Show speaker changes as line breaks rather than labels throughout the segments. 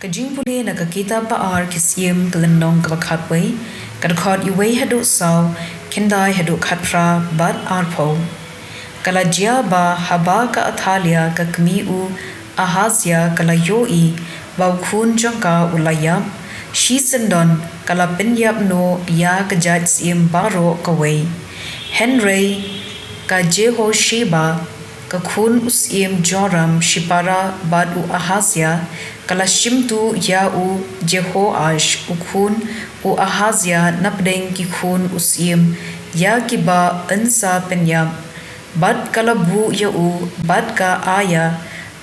jingpule na kita baar kisiem kelenong kabakhatway kadkhot iway hadu saw kendai hadu khatra bat arpo kalajia ba haba ka athalia ka kmiu ahasya kalayoi baukhun jangka ulayam shisendon kala penyap no ya kajat siem baro kaway henry ka jeho sheba ka khun usiem joram shipara badu ahasya kala shimtu ya u jeho ash ukhun u ahasya napdeng ki khun usiem ya kiba ansa penyam bad kala bu ya u bad ka aya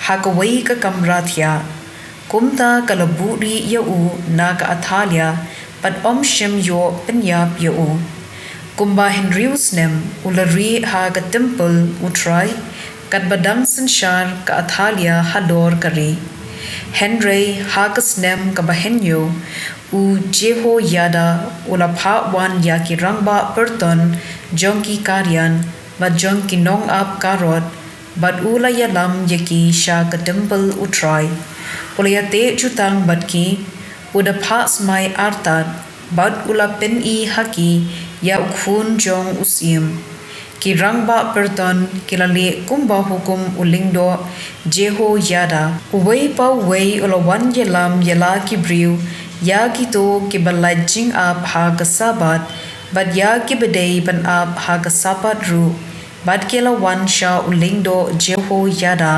hakawai ka kamrathya kumta kala buri ya u na ka athalia pad om shem yo penyap ya u kumba henrius nem ulari ha ka temple utrai kat badang sanshar ka athalia hador kari henry hakas nem ka bahenyo u jeho yada ula pha wan ya ki rangba perton jongki karyan ba jongki nong up karot bad ula yalam yaki sha ka temple utrai ulayate jutang badki uda pha smai artat bad ula pen I haki ya ukhun jong usim ki rangba perton kilale kumba hukum ulingdo jeho yada uway pa way ulawan yelam yala ki briu ya kito ki balajing up ha kasabat bad ya ki bedei ban up ha kasabat ru bad kila wan sha ulingdo jeho yada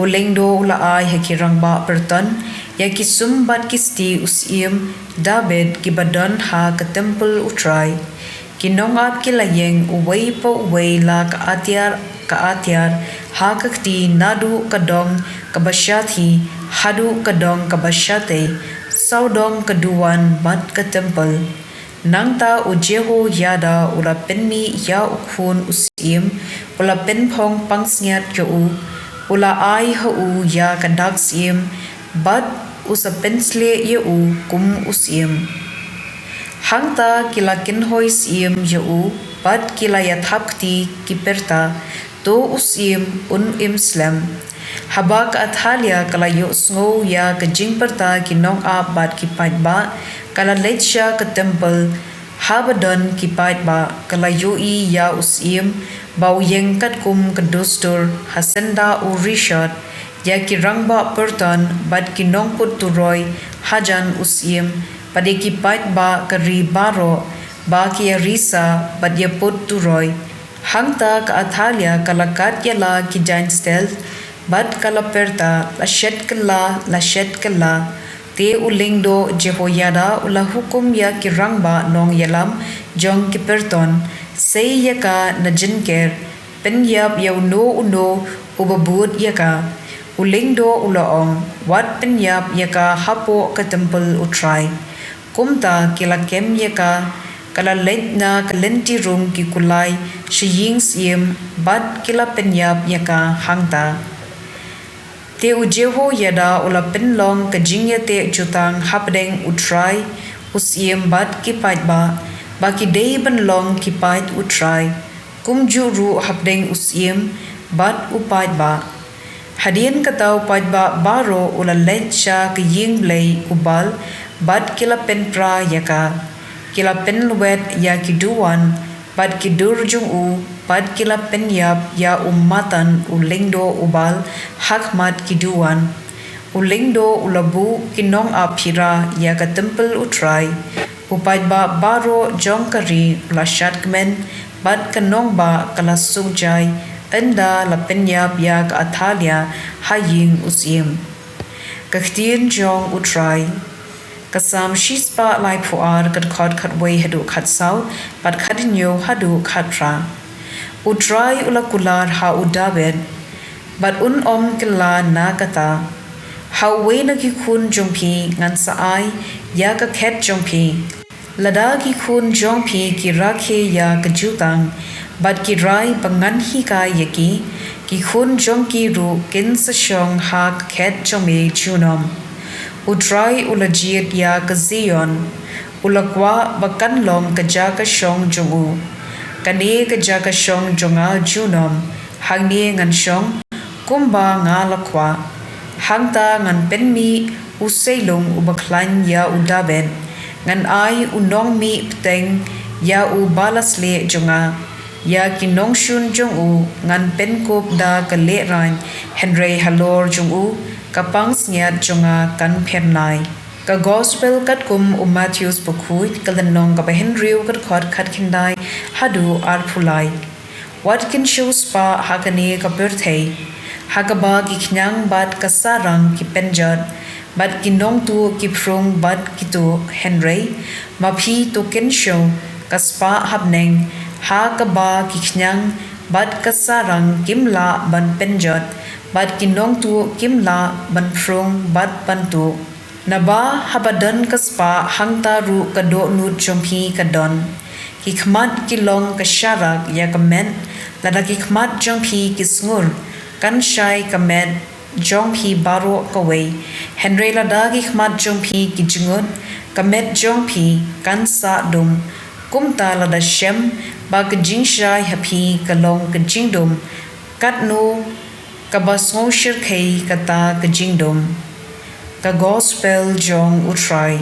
ulingdo ula ai ha ki rangba perton ya ki sumbat kisti usim david ki badan ha ka temple utrai kinong ap kilayeng uway pa uway la ka atyar ha kakti nadu kadong kabasyathi hadu kadong kabasyate saudong kaduan bat ka temple nangta ujeho yada ula penmi ya ukhun usim ula penpong pangsngiat yo u ula ai ha u ya kadak sim bat usa pensle ye u kum usim hangta kila kinhoy siem yau bat kila yathapti kiperta to usim imslam habak athalia kala yo sngo ya ka jingperta kinong a bat kipat ba kala lecha ka temple habadon kipat ba kala yo I ya usim bau yeng kat kum ka dostor hasenda u rishad ya ki rangba perton bat kinong put turoy hajan usim padeki pait ba kari baro ba ki risa bad ya put turoy hangta ka athalia kalakat yala ki giant stel bad kalaperta la shet kala te ulingdo jehoyada ula hukum ya ki rangba nong yalam jong ki perton sei yaka na jinker penyap yau no uno ubabut yaka ulingdo ulaong wat penyap yaka hapo ka temple utrai kumta kila kem yaka kala letna kalenti room ki kulai shiying siem bad kila penyap yaka hangta te ujeho yada ula penlong ka jingya te jutang hapdeng utrai usiem bad ki pait ba ki dei benlong ki pait utrai kumju ru hapdeng usiem bad upait ba hadien katau pait ba baro ula lecha ki ying Blei ubal bad kila penpra yaka kila penluet ya kiduan bad kidur jung u bad kila penyap ya ummatan ulingdo ubal hakmat kiduan ulingdo ulabu kinong aphira ya ka temple utrai upait ba baro jongkari ula shatmen bad kanong ba kala sungjai enda la penyap ya ka athalia haying usim ktien jong utrai kasam shispa lai puar kad khod khatway hadu khatsau pat khadinyo hadu khatra utrai ula kular ha udabed bat om kila na kata hawe na ki khun jongpi ngan sa ai ya ka khet jongpi lada ki khun jongpi ki rakhe ya ka jutang bat ki rai pangan hi ka yaki ki khun jongki ru kin sa shong ha khet jongme chunom utrai ula jiet ya ka zion ula kwa bakan long ka ja ka shong jongu kane ka ja ka shong jonga junom hangni ngan shong kumba nga lakwa hangta ngan penmi seilung baklan ya daben ngan ai nong mi pteng ya balas le jonga ya kinong shun jong ngan penkop da kale ran henry halor jong kapang snyat jonga kan phernai ka gospel kat kum Matthews pokhuit kalanong ka henry kat khot khat khindai hadu arphulai what can shows pa hakani ka birthday hakaba ki khnang bat kasarang ki penjat bat kinong tu ki phrong bat ki tu henry maphi to ken show kaspa habneng hakaba ki khnang bat kasarang kimla ban penjat bat kinong tu kimla ban phrong bat pantu naba habadan kaspa hangta ru kado nu chompi kadon ki khmat ki long ka sharak ya kamen lada ki khmat jongpi ki sngur kan shai kamen jongpi baro kawai henry lada ki khmat jongpi ki jingot kamet jongpi kan sa dum kumta lada shem ba ka jingshai happy ka long ka jingdum kat no ka basngo shir khai kata ka jingdum ka gospel jong utrai